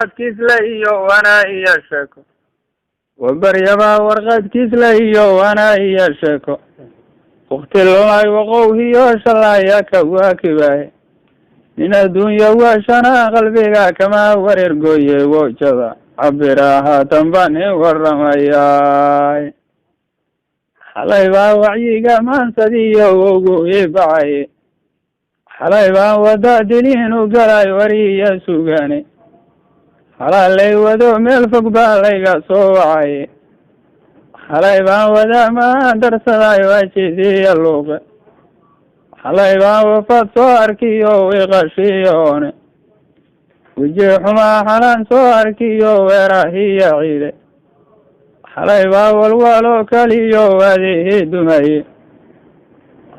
kislayo wana iya sheeko wabaryaba warqad kislayo wana iya sheeko waqti lomay waqowhiyo shalaya ka waakibahay in adduunya waashana qalbiga kama wareergooye wojada cabira haatan baan warramaya xalay baa wacyiga maansadiyo ugu ibacay xalay baa wada diliin u galay wariya sugane xalay wado meel fog baa layga soo wacay xalay baan wada ma darsaday waajidiya luuqe xalay baan wafaad soo arkiyo wiiqashiyoone wiji xumaa xalaan soo arkiyo weerahiya ciide xalay baa walwalo kaliyo waadihi dumaye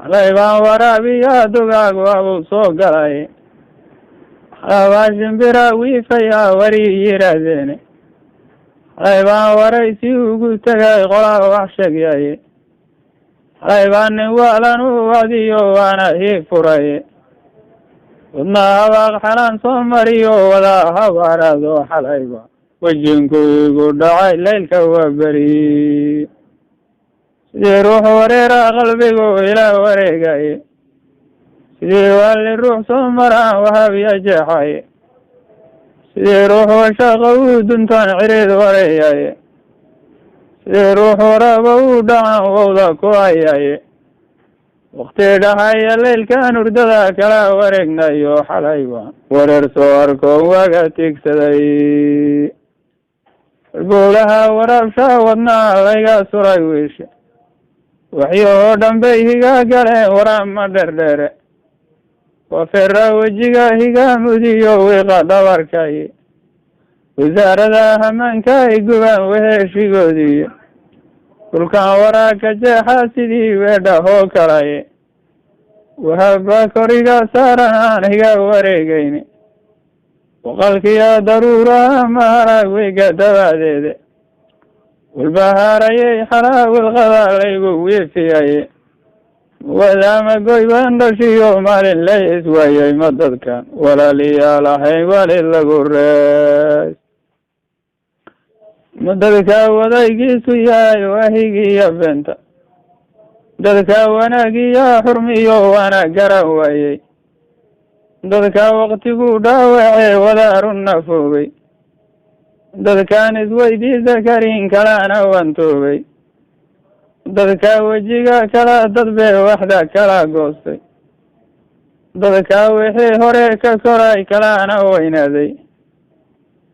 xalay baan waraabiya dugaag waabuu soo galay xalay shimbira wiifaya wari yiraahdeen xalay baan waraysi ugu tegay qolaa wax sheegyaye xalay baan nin waalan u wadiyo waana ii furaye wadna habaaq xalaan soo mariyo wada habaaraado xalayba wejinku igu dhacay laylka waa beri sidii ruux wareera qalbigu ila wareegaye sidii waali ruux soo maraan wahabya jeexaye sidii ruux washaqa u duntaan cirid wareeyaye sidii ruux waraba u dhacan wowda ku hayaye waqti dhahaya laylkan hurdada kala wareegnayo xalayba wareer soo arko waga tigsaday buulaha waraabsha wadnaa layga suray wiishe waxyoo dhan bay higa galeen waraab ma dherdheere wafera wejiga higa mudiyo wiiqa dhabarkaye wasaarada hamaanka igubaan weheshigoodiyo dhulkan waraaka jeexa sidii weedha hoo kalaye wahaba koriga saaran aan higa wareegayne waqalkiya daruura maharag wiga dabaadeede walbahaarayay xalaa wilqada laygu wiifiyaye wadaama goy baan dhashiyo maalin lay iswaayay ma dadkan walaaliyaal ahayn wali lagu rees ma dadka wadaygiisu yahay wahigiya beenta dadka wanaagiya xurmiyo waana garan waayey dadka waqtigu dhaawacee wadaarun nafoobay dadkaan isweydiisa karin kalana wantoobay dadka wejiga kala dadbe waxda kala goostay dadka wixii hore ka koray kalana weynaaday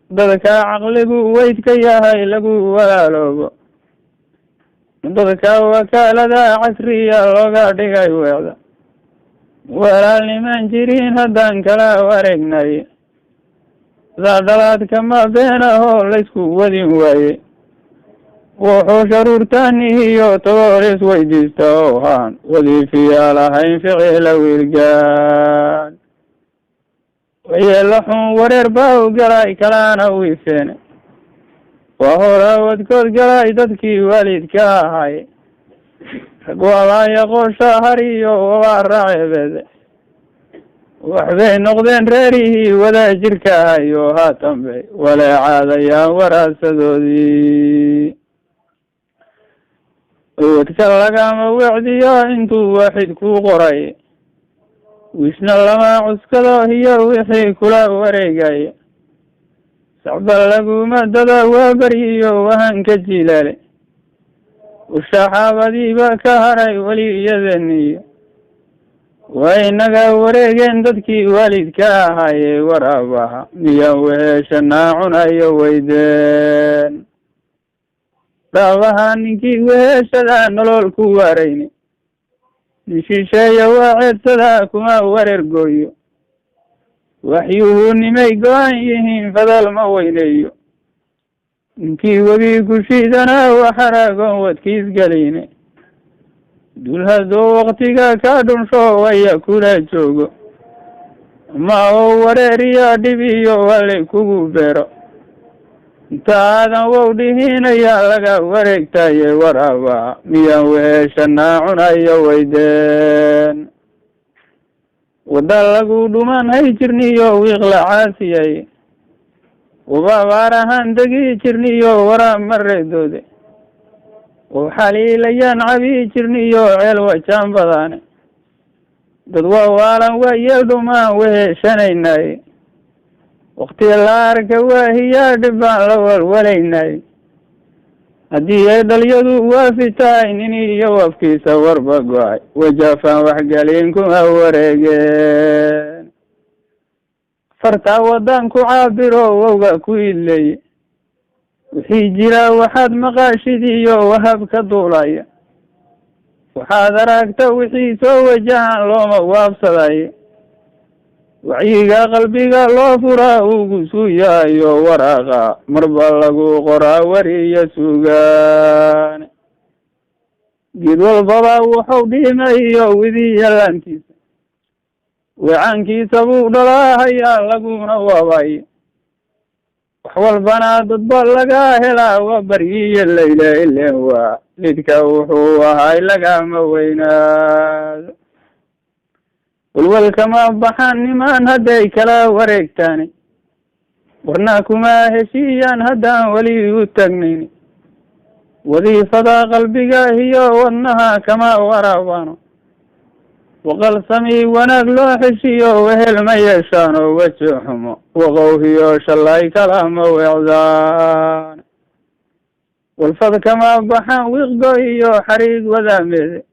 dadka caqligu weyd ka yahay lagu walaaloobo dadka wakaalada casriya looga dhigay weecda walaalnimaan jirin haddaan kala wareegnay saadhalaadkama beenahoo laysku wadin waaye wuxuu sharuurtaanihiyo tagoor isweydiista oo haan wadiifiyaal ahayn ficila wiilgaan wayeela xun wareer baa u galay kalana wiifeene waa hora wadkood galay dadkii waalidka ahay rag wabaaya qoosha hariyo wabaa raacebeede waxbay noqdeen reerihii wada jirka ahayo haatan bay waleecaadayaan waraasadoodii wadka lagama wecdiyo intuu waaxid ku qoray wiishna lama cuskado hiyo wixii kula wareegaya sacba laguma dada waa baryiyo wahanka jilaale ushaxaabadiiba ka haray weli iyadaniyo waa inaga wareegeen dadkii waalidka ahaye waraabaha miyaan weheshanaa cunayo weydeen dhaabaha ninkii weheshada nolol ku waarayne nin shisheeya waa ceedsada kuma wareer gooyo waxyuhu nimay go-an yihiin fadal ma weyneeyo ninkii webi ku shiidana waxaragoon wadkiis galine dul hadduu waqtiga ka dhunsho waya kula joogo ma oo wareeriya dhib iyo wali kugu beero inta aadan wow dhihinaya laga wareegtaye waraaba miyaan weheshanaa cunayo weydeen wada lagu dhumaan hay jirniyo wiiqla caasiyay wababaarahaan degi jirniyo waraa mareedoode oo xaliilayaan cabii jirniyo ceel wajaan badaane dad waalan waa yeel dhumaan weheshanaynaye waktiga la arka waahiyaa dhibaan la walwalaynaye haddii ay dhalyadu waafi tahay nin iyo wafkiisa warba go-ay wajaafaan waxgelin kuma wareegeen fartaa wadan ku caabiro wowga ku idleeye wixii jira waxaad maqaashid iyo wahab ka duulaya waxaad aragta wixii soo wajahan looma waabsadaye wacyiga qalbiga loo furaa ugu suuyayo waraaqa marba lagu qoraa wariya sugaan geed walbaba wuxuu dhimayo widiya laantiisa weecaankiisa buu dhalaahayaa laguna waabay wax walbana dadba laga helaa waa baryiya layla ileen waa lidka wuxuu ahay lagama weynaado walwalkama baxaan nimaan hadday kala wareegtaani warna kuma heshiiyaan haddaan weli u tagnayni wadiifada qalbiga iyo wadnaha kama waraabaano waqal samii wanaag loo xeshiyo wehel ma yeeshaano weji xumo waqowhiyo shalay kalama weecdaan walfad kama baxaan wiiqgo iyo xariig wadaameede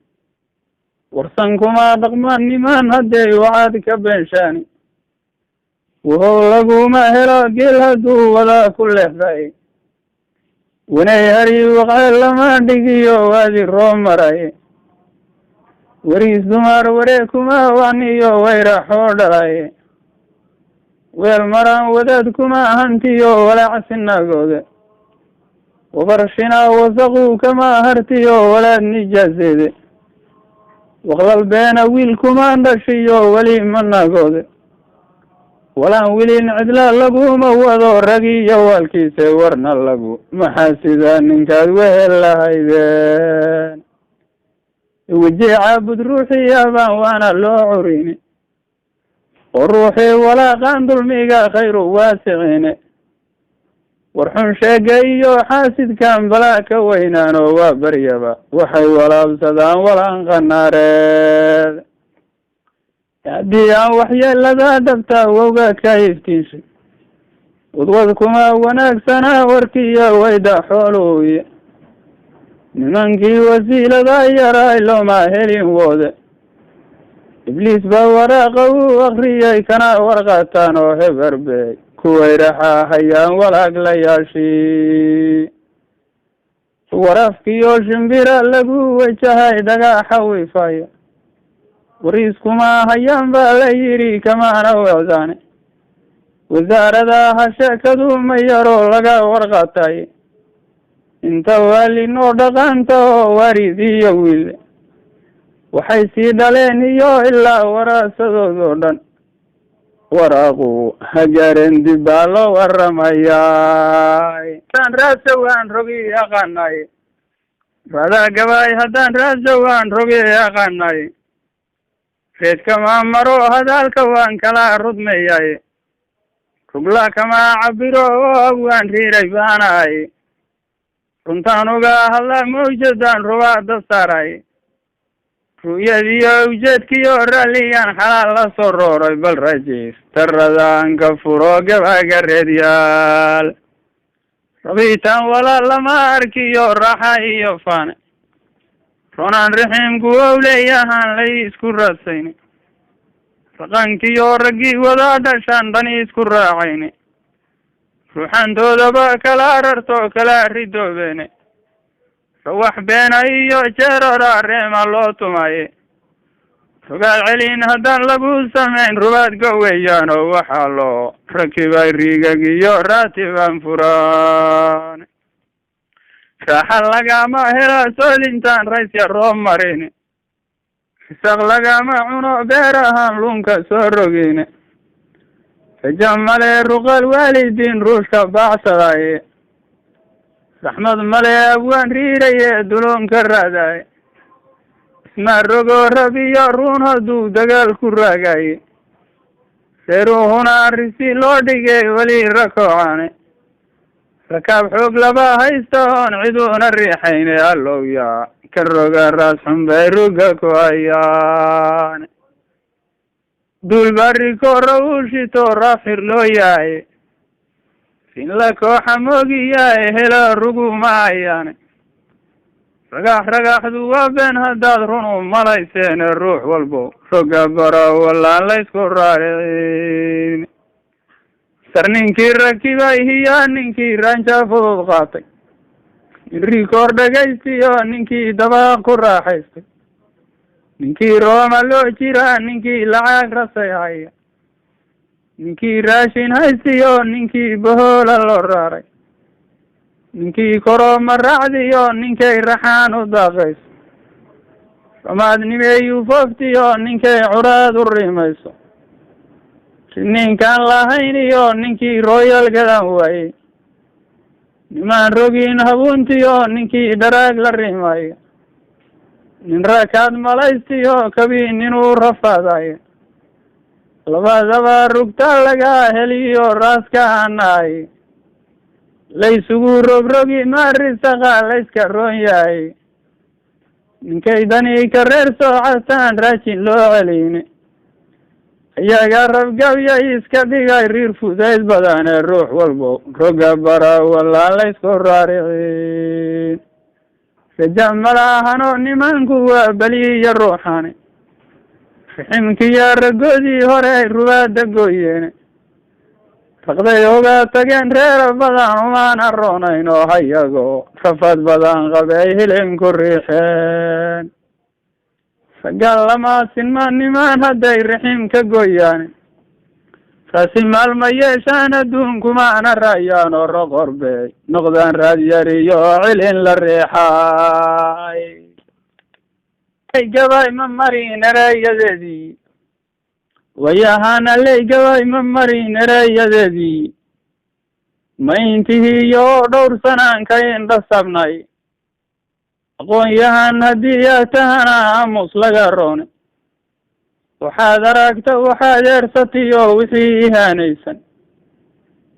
warsan kuma dhaqmaan nimaan hadday wacaad ka beenshaani wuxuu laguma helo geel hadduu wadaa ku leexday wanay hari waqceel lama dhigiyo waadi roo maraye wariis dumar waree kuma waniyo wayraxoo dhalaye weel maraan wadaad kuma hantiyo walaacsinagooda wabarshina wasaquu kama hartiyo walaad nijaaseede waqdal beena wiil kuma dhashiyo weli managoode walaan wilin cidla laguma wado ragiyo waalkiise warna lagu maxaa sida ninkaad wehel lahaydeen wejii caabud ruuxii abaan waana loo curine oo ruuxii walaaqaan dulmiga khayru waasicine war xun sheega iyo xaasidkan balaa ka weynaano waa baryaba waxay walaabsadaan walaan qanaareed haddii aan waxyeelada dhabta wowga ka iftiinshay wadwad kuma wanaagsana warkiiyo wayda xooluuye nimankii wasiilada yaray looma helin woode ibliis baa waraaqa u akriyay kana warqataan oo heberbey kuway raxaahayaan walaaglayaashii warafkiyo shimbira lagu wajahay dhagaxa wiifaya wariiskuma hayaan baa la yidhi kamaana wecdaane wasaaradaha sheekadu ma yaroo laga warqatay inta waalinoo dhaqaanta oo warid iyo wiil waxay sii dhaleen iyo ilaa waraasadoodoo dhan waraaqu hagaaren dib baa loo waramayaay haddaan raasawaan rogi yaqaanay radaa gabaay haddaan raasawaan rogi yaqaanay reedkama maro hadaalka waan kala rudmayay rugla kama cabiro oo waan riiray baanaay runtaan uga hadla mawjadaan rubaada saaray ru'yadiyo ujeedkiyo raalliyan xalaal la soo rooray bal rajiis taradaan ka furo gabaga reedyaal rabitaan walaal lama arkiyo raaxa iyo faane ronaan raxiimku ou leeyahaan lay isku raasayne raqankiyo raggii wada dhashaan dhani isku raacayne ruuxantoodaba kala rarto kala ridoobeene rawax beena iyo jeerora reema loo tumaye rogaal celin haddaan lagu samayn rubaad goweyaan oo waxaa loo rakibay riigag iyo raatibaan furaan raaxa lagama hela soolintaan raysya roob marine risaq lagama cuno beerahaan lunka soo rogeyne raja male ruqal waalidiin ruushka baacsadaye raxmad male abwaan riiraye duloonka raadaye isma rogo rabiyo ruun hadduu dagaal ku raagaye seeruhuna risi loo dhigay weli rakoocaane rakaab xoog laba haysta oon ciduuna riixayne allow yaa ka roga raas xun bay ruga ku hayaan duul bari koora uu shito raafxir loo yaaye finla kooxa moogiyae helo rugumaayane ragaxdu waa been haddaad run u malayseene ruux walbo roga bara wallaan laysku raaricin sar ninkii rakibay hiyaa ninkii raanja fudud qaatay rikoor dhegaystiyo ninkii dabaaq ku raaxaystay ninkii rooma loo jiraa ninkii lacag rasay haya ninkii raashin haystiyo ninkii bahoola loo raaray ninkii korooma raacdiyo ninkay raxaan u daaqayso ramaadnimeeyu fooftiyo ninkay curaad u rimayso ninkaan lahayn iyo ninkii royal gadan waayey nimaan rogiin habuuntiyo ninkii dharaag la rimayo nin rakaad malaystiyo kabii ninuu rafaadayo labadaba rugta laga heliyo raaska hanaaye laysugu rogrogi maarisaqa layska roon yahay ninkay dani ka reer soocastaan raajin loo celiyne iyaga rabgabya iska dhigay riir fudayd badane ruux walbo roga bara wallaan laysku raaricin raja malaahano nimanku waa beliya ruuxane riximkiya ragoodii hore rubaada gooyeene raqday ogaa tageen reera badan umaan aroonayn oo hayagoo rafad badan qabay hilinku riixeen sagaal lamaasinma nimaan hadday rixim ka gooyaane raasi maalma yeeshaan adduunkumaana raayaan oo roqorbey noqdaan raad yariyo oo cilin la riixay gabay ma marin ereeyadeedii wayahaana ley gabay ma marin ereeyadeedii ma intihiiyo oo dhowr sanaan ka indhasabnay aqoon-yahan haddii aa tahana aamus laga roone waxaad aragta waxaad eersatiyo wixii ihaanaysan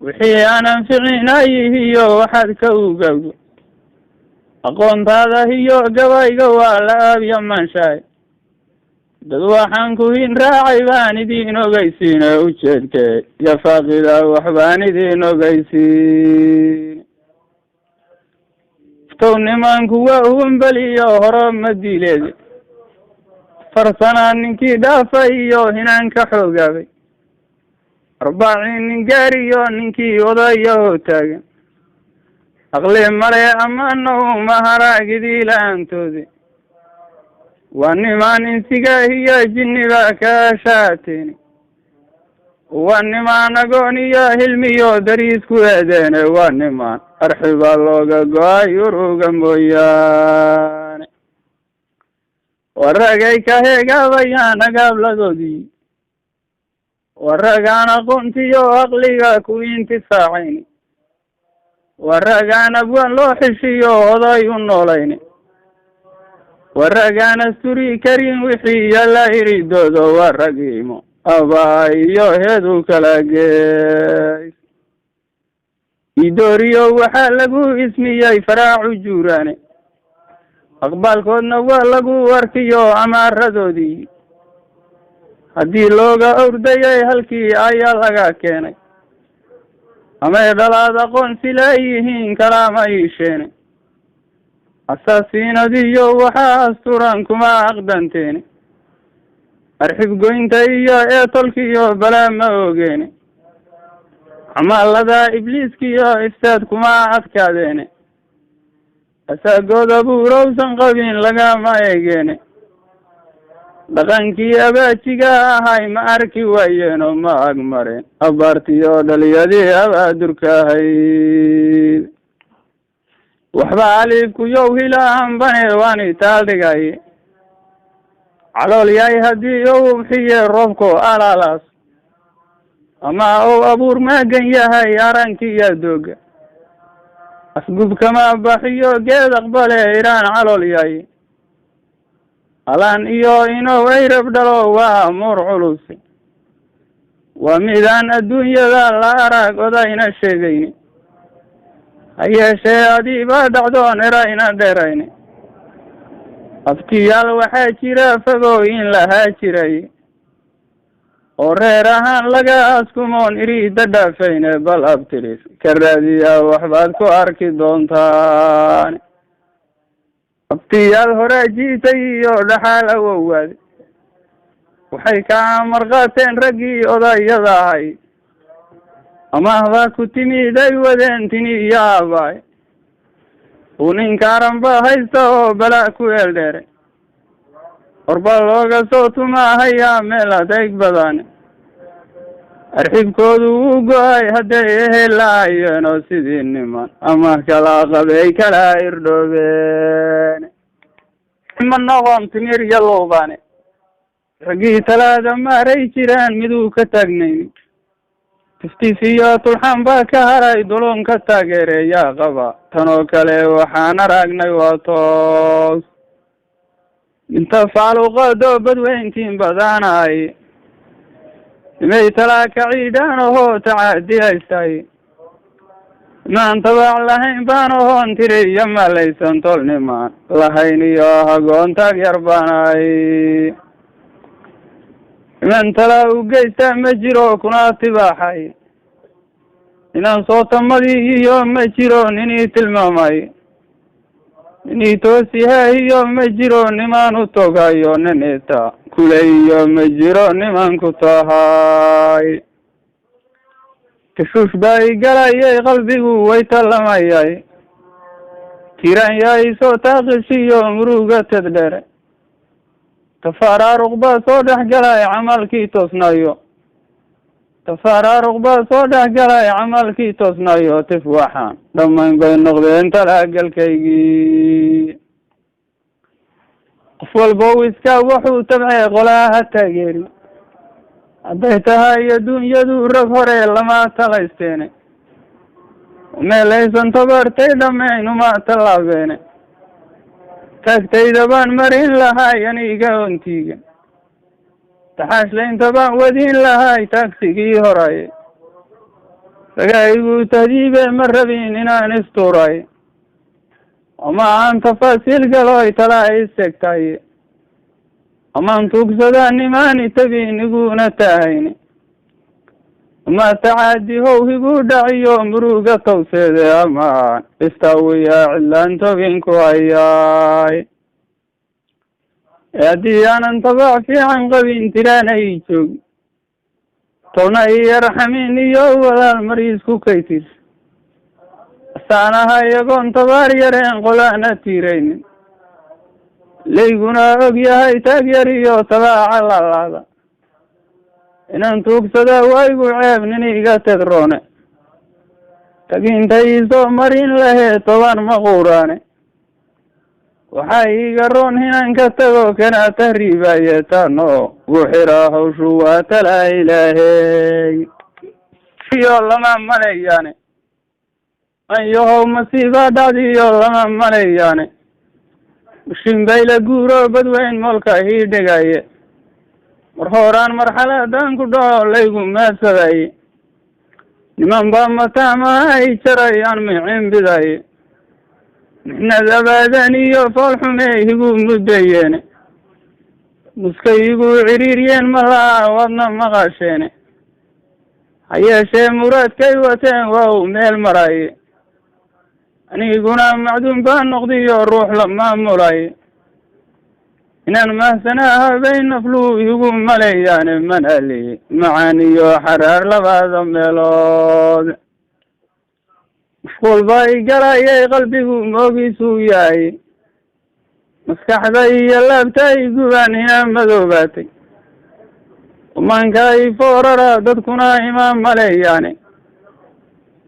wixii aan anficin ayihiyo waxaad ka ugawdo aqoontaada hiyo gabayga waa la aabya manshaay dad waxaan ku hin raacay baan idiin ogeysiine ujeedkee iyo faaqida wax baan idiin ogeysiin iftow nimanku waa humbeliyo horo ma diileed farsanaa ninkii dhaafay iyo hinaan ka xoogaabay arbaaciin nin gaariyo ninkii odaya oo taagan aqli male ammaana uma haraagidii la-aantoodi waa nimaan insiga iyo jinniba ka shaateeni waa nimaan agoon iyo hilmiyo dariisku eedeene waa nimaan arxiba looga go-ay uruga mooyaane waragay ka heegaabayaan agaabladoodii waragaan aqoontiyo aqliga ku intifaacayni waragaan abwaan loo xishiyo oday u noolayni waragaan asturi karin wixii yalla iridoodo waragiimo abaa iyo heedu kala geey idooriyo waxaa lagu ismiyey faraacu juuraane aqbaalkoodna waa lagu arkiyo amaaradoodii haddii looga ordayay halkii ayaa laga keenay amay dhalaad aqoonsi leeyihiin kalaama iisheene asaasiinadiyo waxaa asturan kuma aqdanteene arxib goynta iyo eetolkiyo balaa ma ogeene camaalada ibliiskiyo ifsaad kuma adkaadeene asaagooda buurowsan qabin lagama eegeene dhaqankii abaajiga ahay ma arki waayeenoo ma agmareen abaartiyo dhaliyadii abaadurka ahayd waxba aliifkuyow hilaan bane waani taaldhigaye calool yahay haddii ou ubxiye roobko alaalaas ama ou abuur maagan yahay arankiiyo dooga asgubkama baxiyo geed aqbale iraan calool yahay alaan iyo inow ayrab dhalo waa muur culusi waa midaan adduunyada la arag odayna sheegayni ha yeeshee adii baa dhacdoon erayna dheerayne abtiyaal waxaa jira fogooyin lahaa jiray oo reer ahaan laga askumoon iriida dhaafayne bal abtiris ka raadiyaa waxbaad ku arki doontaan abtiyaal horaa jiitay iyo dhaxaal awowaade waxay ka amar qaateen raggii odayada ahay amaahbaa ku timid ay wadeen tini iyo aabaay uu ninkaaran ba haysta oo balaa ku eeldheere horbaa looga soo tumaahayaa meel adeeg badane arxibkoodu wuu go-ay hadday ehelaayeen oo sidii niman ama kala qabay kala irdhoobeen ma noqon timir yalowbane raggii talaada maaray jiraan miduu ka taagnayni tiftiis iyo tulxaan baa ka haray dulun ka taageereeyaa qaba tan oo kale waxaan aragnay waa toos inta faaluqaadoo badweyntiin badanaay imay talaa ka ciidhaan ohoo tacaadi haystay imaan tabaac lahayn baan ohoon tiri iyo malaysan tolnimaan lahayn iyo hagoon taag yar baanay iman talaa u geystaa ma jiro kuna tibaaxay inaan soo tamadii iyo ma jiro ninii tilmaamay ninii toosihahiyo ma jiro nimaan u togayo ninita kulay iyo ma jiro niman ku tahay tashuush baa i galayay qalbigu way talamayay tiran yaay soo taaqishiyo muruga taddhere tafaraaruq baa soo dhex galay camalkii toosnayo tafaraaruq baa soo dhex galay camalkii toosnayo tif waxaan dhammayn bay noqdeen talaagalkaygii qof walba iska wuxuu tabcee qolaa ha taageeri hadday tahay adduunyadu rag hore lama talaysteene meelaysan tabartay dhammayn uma tallaabeene taagtayda baan marin lahay aniga ontiga taxaashlaynta baan wadin lahay taagsigii horaye ragaygu tahdiibe ma rabin inaan istuuray ama aan tafaasiil galoy talaa isegtaye amaan tuugsadaa nimaani tabin iguna tahayne ama tacaadi how igu dhaciyo muruga tawseede amaan istaawiyaa cidlaan togin ku hayaay haddii aanan tabaac fiican qabin tiraanay joog tolna iyo raxmin iyo walaal mariisku kaytis asaanaha iyagoon tabaar yareen qolaana tiiraynin layguna og yahay taag yar iyo tabaaca lalaada inaan tuugsadaa waygu ceeb nin iga tedroone taginta iisoo marin lahee toban maquuraane waxaa iiga roon inaan ka tago kana tahriibaye tano gu xiraa hawshu waa talaa ilaahey iyo lama maleeyaane anyahow masiibaa dhacdiyo lama maleeyaane mushinbayla guuro badweyn moolka ii dhigaye mar horaan marxaladan ku dhaco laygu maasadaye niman baa mataama ay jarayaan micin bidaye mixnadabaadan iyo foolxume igu muddayeene muskay igu ciriiryeen malaha wadna maqasheene ha yeeshee muraadkay wateen waa u meel maraye aniguna macduum baa noqdiyo ruux la maamulaye inaan mahsanaha bay nafluu igu maleeyaane manali macaan iyo xaraar labada meelood mashquul baa i galayay qalbigu moogiisuu yahay maskaxda iyo laabta i gubaan inaa madoobaatay umaanka i foorara dadkuna imaan maleeyaane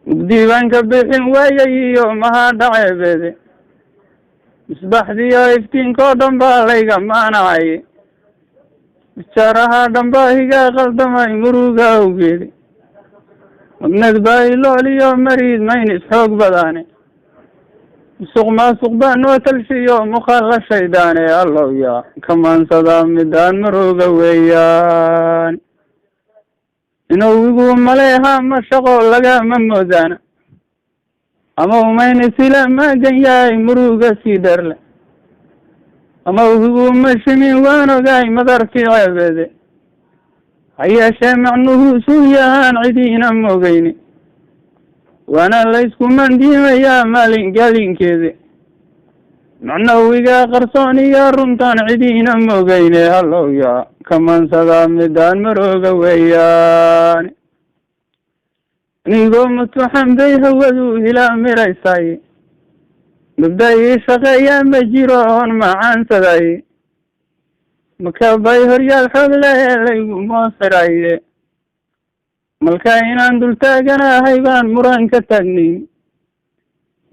mugdiibaan ka bixin waayay iyo maha dhaceebeede misbaxdiyo iftiinkoo dhan baa layga maanacay bijaaraha dhan baa higa qaldamay muruga awgeedi madnad baa ilooliyo mariid maynis xoog badaane musuq maasuq baa noo talshiyo muqalla shaydaane allow yaa kamaansada midaan muruga weeyaan inuu igu maleeha ma shaqo lagama moodaana ama umayna sila maagan yahay muruga sii dharle ama uhigu mashimin waan ogaay madarkii ceebeede ha yeeshee macnuhu suu yahaan cidiina mogeyne waana laysku mandiimayaa maalin galinkeede macnawiga qarsoon iyo runtaan cidiina mogeyne hallow yaa kamansadaa midaan marooga weeyaan anigoo mutuxanbay hawadu hilaa miraysay gabdha ii shaqeeyaa ma jiro oon macaansaday makabay horyaal xoog lehe laygu moosiraye malka inaan dul taaganahay baan muran ka taagnayn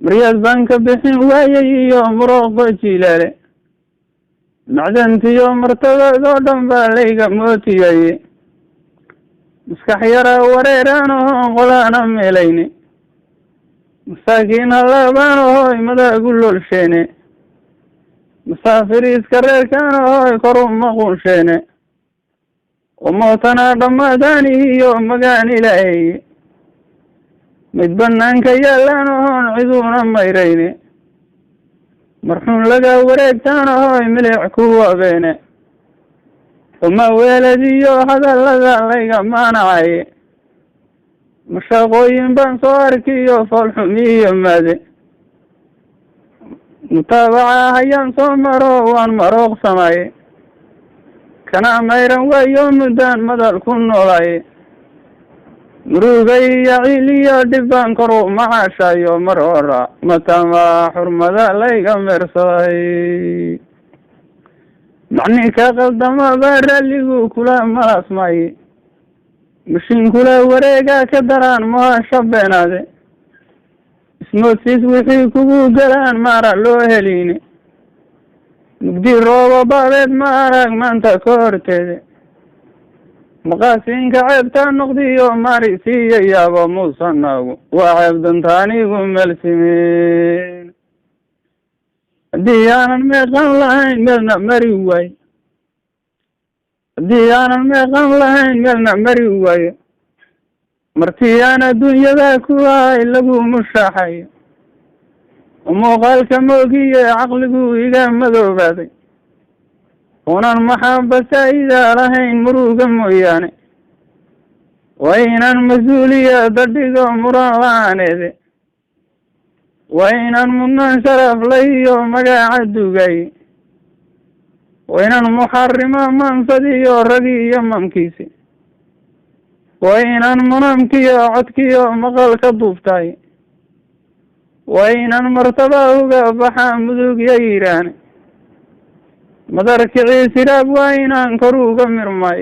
maryad baan ka bixin waayay iyo muruuqo jilaale macdantiyo martadoodoo dhan baa layga mootiyaye maskax yara wareeraan oon qolaana meelayne masaakiin halaabaan ahoy madaagu lolsheene masaafir iska reerkaan ahoy koru maqunsheene umootanaa dhammaadaan iyo magaan ilaaheye mid banaanka yaallaan ahoon ciduuna mayrayne marxuun laga wareegtaan ahoy milic ku wabeene uma weeladiyo hadallada layga maanacaye mashaqooyin baan soo arkiyo foolxumiyo maade mutaabaca hayaan soo maro waan marooqsamaye kana mayran waayo muddaan madal ku noolaye murugay iyo ciil iyo dhib baan koru macaashayo mar hora matama xurmada layga meersaday macni ka qaldama baa ralligu kula malaasmaye mashiin kula wareegaa ka daraan mahasha beenaade ismoodsiis wixii kugu galaan maara loo heline mugdi roobo baabeed ma arag maanta ka horteede maqaasiinka ceebtaa noqdiyo mari siiya yaabo muusanaagu waa ceeb dantaanigu meelsimeen haddii aanan meeqan lahayn meelna mari waayo haddii aanan meeqan lahayn meelna mari waayo martii aan adduunyada ku ahay lagu mushaaxayo muuqaalka moogiye caqligu iga madoobaaday unan maxaba saa'ida lahayn muruga mooyaane waa inaan mas-uuliya dadhigo muran la-aaneede waa inaan mudnaan sharaf lahiyo magaca dugaye waa inaan muxarimo mansadiyo ragi iyo mamkiisi waa inaan munamkiyo codkiyo maqalka duubtaay waa inaan martaba uga baxa mudug ya yiraane madarkicii siraab waa inaan kor uga mirmay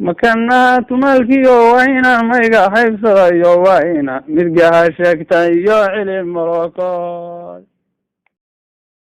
makanaha tumaalkiyo waa inaan mayga haybsadayo waa inaan midgaha sheegtay iyo cilin moroko